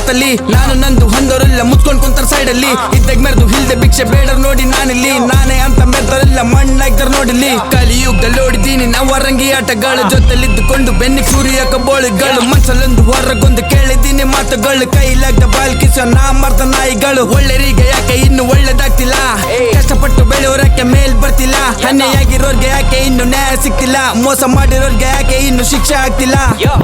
ಮಾತಲ್ಲಿ ನಾನು ನಂದು ಹೊಂದೋರೆಲ್ಲ ಮುಚ್ಕೊಂಡ್ ಕುಂತಾರ ಸೈಡಲ್ಲಿ ಇದ್ದಾಗ ಮೆರೆದು ಹಿಲ್ದೆ ಭಿಕ್ಷೆ ಬೇಡರ್ ನೋಡಿ ನಾನಿಲ್ಲಿ ನಾನೇ ಅಂತ ಮೆರೆದರೆಲ್ಲ ಮಣ್ಣಾಗ್ತಾರ ನೋಡಿಲ್ಲಿ ಕಲಿಯುಗದಲ್ಲಿ ಓಡಿದೀನಿ ನಾವು ವರಂಗಿ ಆಟಗಳ ಜೊತೆಲಿದ್ದುಕೊಂಡು ಬೆನ್ನಿಗೆ ಸೂರ್ಯ ಕಬೋಳಿಗಳು ಮನ್ಸಲ್ಲೊಂದು ಹೊರಗೊಂದು ಕೇಳಿದ್ದೀನಿ ಮಾತುಗಳು ಕೈಲಾಗ್ದ ಬಾಲ್ಕಿಸೋ ನಾ ಮರ್ದ ನಾಯಿಗಳು ಒಳ್ಳೆರಿಗೆ ಯಾಕೆ ಇನ್ನು ಒಳ್ಳೇದಾಗ್ತಿಲ್ಲ ಕಷ್ಟಪಟ್ಟು ಬೆಳೆಯೋರಕ್ಕೆ ಮೇಲ್ ಬರ್ತಿಲ್ಲ ಅನ್ಯಾಯಾಗಿರೋರ್ಗೆ ಯಾಕೆ ಇನ್ನು ನ್ಯಾಯ ಸಿಗ್ತಿಲ್ಲ ಮೋಸ ಮಾಡಿರೋರ್ಗೆ ಯಾಕೆ ಇನ್ನು ಶಿಕ್ಷೆ ಆಗ್ತಿಲ್ಲ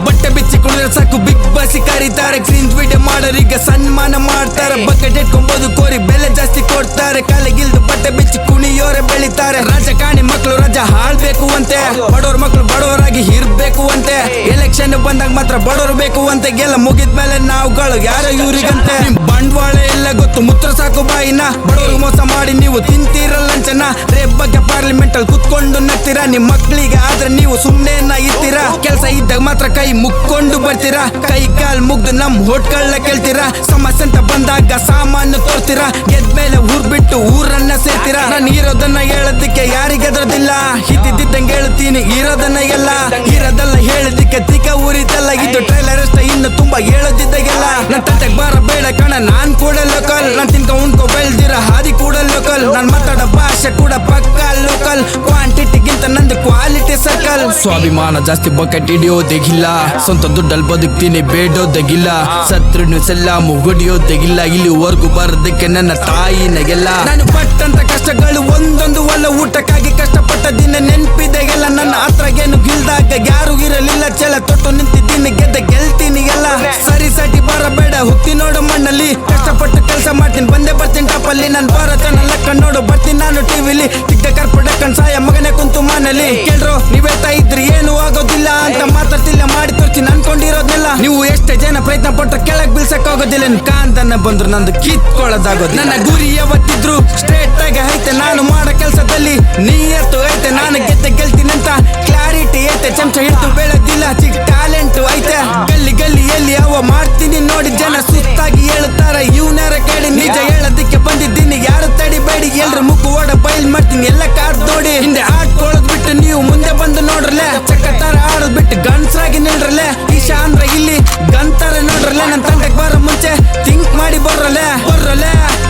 ಬಟ್ಟೆ ಬಿಚ್ಚಿ ಕುಡಿದ್ರೆ ಸಾಕು ಬಿಗ್ ಬಾಸ್ ಕರೀತಾರೆ ಕ್ರೀನ್ ವಿಡಿಯೋ ಮಾಡೋರಿಗೆ ಸನ್ಮಾನ ಮಾಡ್ತಾರೆ ಬಕೆಟ್ ಇಟ್ಕೊಂಬೋದು ಕೋರಿ ಬೆಲೆ ಜಾಸ್ತಿ ಕೊಡ್ತಾರೆ ಕಾಲಿಗಿಲ್ದು ಬಟ್ಟೆ ಬಿಚ್ಚಿ ಕುಣಿಯೋರೆ ಬೆಳಿತಾರೆ ರಾಜಕಾರಣಿ ಮಕ್ಕಳು ರಾಜ ಹಾಳ್ಬೇಕು ಅಂತೆ ಬಡವ್ರ ಮಕ್ಕಳು ಬಡವರಾಗಿ ಇರ್ಬೇಕು ಅಂತೆ ಎಲೆಕ್ಷನ್ ಬಂದಾಗ ಮಾತ್ರ ಬಡವರು ಬೇಕು ಅಂತೆ ಗೆಲ್ಲ ಮುಗಿದ್ಮೇಲೆ ನಾವುಗಳು ಯಾರೋ ಇವ್ರಿಗಂತೆ ಬಂಡವಾಳ ಎಲ್ಲ ಗೊತ್ತು ಮುತ್ರ ಸಾಕು ಬಾಯಿನ ಬಡವರು ಮೋಸ ಮಾಡಿ ನೀವು ತಿಂತೀರಲ್ಲ ಲಂಚನ ರೇಪ್ ಬಗ್ಗೆ ಪಾರ್ಲಿಮೆಂಟ್ ಅಲ್ಲಿ ಕುತ್ಕೊಂಡು ನಗ್ತೀರಾ ನಿಮ್ ಮಕ್ಕಳಿಗೆ ಆದ್ರೆ ನೀವು ಸುಮ್ನೆ ಇರ್ತೀರಾ ಕೆಲ್ಸ ಇದ್ದಾಗ ಮಾತ್ರ ಕೈ ಮುಕ್ಕೊಂಡು ಬರ್ತೀರಾ ಕೈ ಕಾಲ್ ಮುಗ್ದು ನಮ್ ಹೋಟ್ಗಳನ್ನ ಕೇಳ್ತೀರಾ ಸಮಸ್ಯೆ ಅಂತ ಬಂದಾಗ ಸಾಮಾನು ತೋರ್ತೀರಾ ಗೆದ್ಮೇಲೆ ಊರ್ ಬಿಟ್ಟು ಊರನ್ನ ಸೇರ್ತೀರಾ ನಾನು ಇರೋದನ್ನ ಹೇಳೋದಕ್ಕೆ ಯಾರಿಗೆದ್ರದಿಲ್ಲ ಇದ್ದಿದ್ದಂಗೆ ಹೇಳ್ತೀನಿ ಇರೋದನ್ನ ಎಲ್ಲ ಇರೋದಲ್ಲ ಹೇಳೋದಕ್ಕೆ ತಿಕ್ಕ ಊರಿತಲ್ಲ ಇದು ಟ್ರೈಲರ್ ಅಷ್ಟ ಇನ್ನು ತುಂಬಾ ಹೇಳೋದಿದ್ದಾಗೆಲ್ಲ ನನ್ ತಂಟೆಗ್ ಬಾರ ಬೇಡ ಕಣ ನಾನ್ ಕೂಡ ಲೋಕಲ್ ನಾನ್ ತಿನ್ಕೊ ಉಣ್ಕೊ ಬೆಳ್ದಿರ ಹಾದಿ ಕೂಡ ಲೋಕಲ್ ನಾನ್ ಮಾತಾಡೋ ಭಾಷೆ ಕೂಡ ಪಕ್ಕ ಲೋಕಲ್ ಕ್ವಾಂಟಿಟಿಗಿಂತ ನಂದು ಕ್ವಾಲಿಟಿ ಸರ್ಕಲ್ ಸ್ವಾಭಿಮಾನ ಜಾಸ್ತಿ ಬಕೆಟ್ ಹಿಡಿಯೋದೆಗಿಲ್ಲ ಸ್ವಂತ ದುಡ್ಡಲ್ಲಿ ಬದುಕ್ತೀನಿ ಬೇಡೋದೆಗಿಲ್ಲ ಸತ್ರುನು ಸೆಲ್ಲಾಮು ಹೊಡಿಯೋದೆಗಿಲ್ಲ ಇಲ್ಲಿವರೆಗೂ ಬರೋದಕ್ಕೆ ನನ್ನ ತಾಯಿನಗೆಲ್ಲ ನಾನು ಪಟ್ಟಂತ ಕಷ್ಟಗಳು ಒಂದೊಂದು ಒಳ್ಳೆ ಊಟಕ್ಕಾಗಿ ಕಷ್ಟಪಟ್ಟ ದಿನ ನೆನ್ಪಿದೆಗೆಲ್ಲ ನನ್ನ ಹತ್ರಗೇನು ಗಿಲ್ದಾಗ ಯಾರು ಇರಲಿಲ್ಲ ಚೆಲ ತೊಟ್ಟು ನಿಂತಿದ್ದೀನಿ ಗೆದ್ದ ಗೆಲ್ತೀನಿ ಎಲ್ಲ ಸರಿ ಸಟಿ ಬರಬೇಡ ಹುಟ್ಟಿ ನೋಡು ಮಣ್ಣಲ್ಲಿ ಕಷ್ಟಪಟ್ಟು ಕೆಲಸ ಮಾಡ್ತೀನಿ ಬಂದೇ ಬರ್ತೀನಿ ಟಾಪಲ್ಲಿ ನಾನು ಬರತನ ಲೆಕ್ಕ ನೋಡು ಬರ್ತೀನಿ ನಾನು ಟಿವಿಲಿ ತಿಕ್ಕ ಕರ್ಪಡಕ್ಕನ್ ಸಾಯ ಮಗನೇ ಕುಂತು ಮನೇಲಿ ಕೇಳ್ರು ನೀವ್ ಹೇಳ್ತಾ ಇದ್ರಿ ಏನು ಆಗೋದಿಲ್ಲ ಅಂತ ಮಾತಾಡ್ತಿಲ್ಲ ಮಾಡಿ ತೋರ್ತೀನಿ ಅನ್ಕೊಂಡಿರೋದ್ನೆಲ್ಲ ನೀವು ಎಷ್ಟೇ ಜನ ಪ್ರಯತ್ನ ಪಟ್ರೆ ಕೆಳಗ್ ಬೀಳ್ಸಕ್ ಆಗೋದಿಲ್ಲ ಕಾಂತನ ಬಂದ್ರು ನಂದು ಕಿತ್ಕೊಳ್ಳೋದಾಗೋದು ನನ್ನ ಗುರಿ ಯಾವತ್ತಿದ್ರು ಸ್ಟ್ರೇಟ್ ಆಗಿ ಐತೆ ನಾನು ಮಾಡೋ ಕೆಲಸದಲ್ಲಿ ನೀಯತ್ತು ಐತೆ ನಾನು ಗೆಲ್ತೀನಿ ಅಂತ ಕ್ಲಾರಿಟಿ ಐತೆ ಚಮಚ ಹಿಡಿದು ಬೆಳೆದಿಲ್ಲ ಚಿಕ್ಕ ಟ್ಯಾಲೆಂಟ್ ಐತೆ ಗಲ್ಲಿಯಲ್ಲಿ ಅವ ಮಾಡ್ತೀನಿ ನೋಡಿ ಜನ ಸುತ್ತಾಗಿ ಹೇಳುತ್ತಾರೆ ಇವ್ನಾರ ಕೇಳಿ ನಿಜ ಹೇಳೋದಕ್ಕೆ ಬಂದಿದ್ದೀನಿ ಯಾರು ತಡಿಬೇಡಿ ಎಲ್ರು ಮುಖ ಓಡ ಬೈಲ್ ಮಾಡ್ತೀನಿ ಎಲ್ಲ ಕಾದ್ ನೋಡಿ ಹಿಂದೆ ಆಡ್ಕೊಳ್ಳೋದ್ ಬಿಟ್ಟು ನೀವು ಮುಂದೆ ಬಂದು ನೋಡ್ರಲೆ ಚಕ್ಕತ್ತಾರ ಆಡೋದ್ ಬಿಟ್ಟು ಗನ್ಸ್ರಾಗಿ ನಿಲ್ರಲೆ ಈಶಾ ಅಂದ್ರೆ ಇಲ್ಲಿ ಗಂತಾರೆ ನೋಡ್ರಲೆ ನನ್ ತಂಡಕ್ ಬರೋ ಮುಂಚೆ ಥಿಂಕ್ ಮಾಡಿ ಬರ್ರಲೆ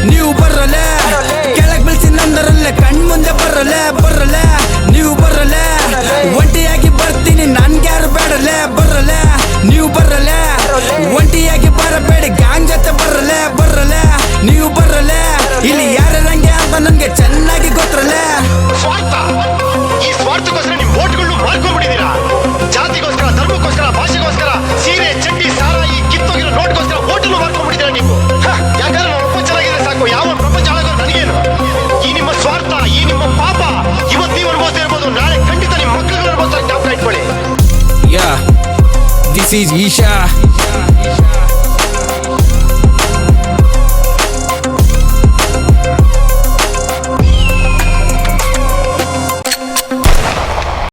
ನೀವು ಬರ್ರಲೆ ಕೆಳಗ್ ಬೀಳ್ಸಿ ನಂದರಲ್ಲೇ ಕಣ್ ಮುಂದೆ ಬರ್ರಲೆ ನೀವು ಬರ್ರಲೆ ಒಂಟಿಯಾಗಿ ಬರ್ತೀನಿ ನನ್ಗ್ಯಾರು ಬೇಡಲೆ ಬರ್ರಲೆ ನೀವು ಬರ್ರಲೆ ಒಂಟಿಯಾಗಿ ಬರಬೇಡಿ ಗ್ಯಾಂಗ್ ಜೊತೆ ಬರ್ರಲೆ ನೀವು ಬರ್ರಲೆ ಇಲ್ಲಿ ಯಾರಂಗೆ ಅಂತ ನನ್ಗೆ ಚೆನ್ನಾಗಿ ಗೊತ್ತರಲೆ ಸ್ವಾರ್ಥ ಈ ಸ್ವಾರ್ಥಕ್ಕೋಸ್ಕರ ನಿಮ್ ವೋಟ್ಗಳನ್ನು ಮಾರ್ಕೊಂಡ್ಬಿಟ್ಟಿದ್ದೀರಾ ಜಾತಿಗೋಸ್ಕರ ಧರ್ಮಕ್ಕೋಸ್ಕರ ಭಾಷೆಗೋಸ್ಕರ ಸೀರೆ ಚಡ್ಡಿ ಸಾರ ಈ ಕಿತ್ತೋಗಿರೋ ನೋಟ್ಗೋಸ್ಕರ ವೋಟನ್ನು ಮಾರ್ಕೊಂಡ್ಬಿಟ್ಟಿದ್ದೀರಾ ನೀವು ಯಾಕಂದ್ರೆ ನಮ್ಮ ಪ್ರಪಂಚ ಚೆನ್ನಾಗಿದ್ರೆ ಸಾಕು ಯಾವ ಪ್ರಪಂಚ ಆಗೋದು ನನಗೇನು ಈ ನಿಮ್ಮ ಸ್ವಾರ್ಥ ಈ ನಿಮ್ಮ ಪಾಪ ಇವತ್ತು ನೀವು ಅನುಭವಿಸ್ತಾ ಇರ್ಬೋದು ನಾಳೆ ಖಂಡಿತ ನಿಮ್ಮ ಮಕ್ಕಳು ಅನುಭವಿಸ್ತಾರೆ ಜ್ಞಾಪಕ ಇಟ್ಕೊಳ್ಳಿ This is Isha.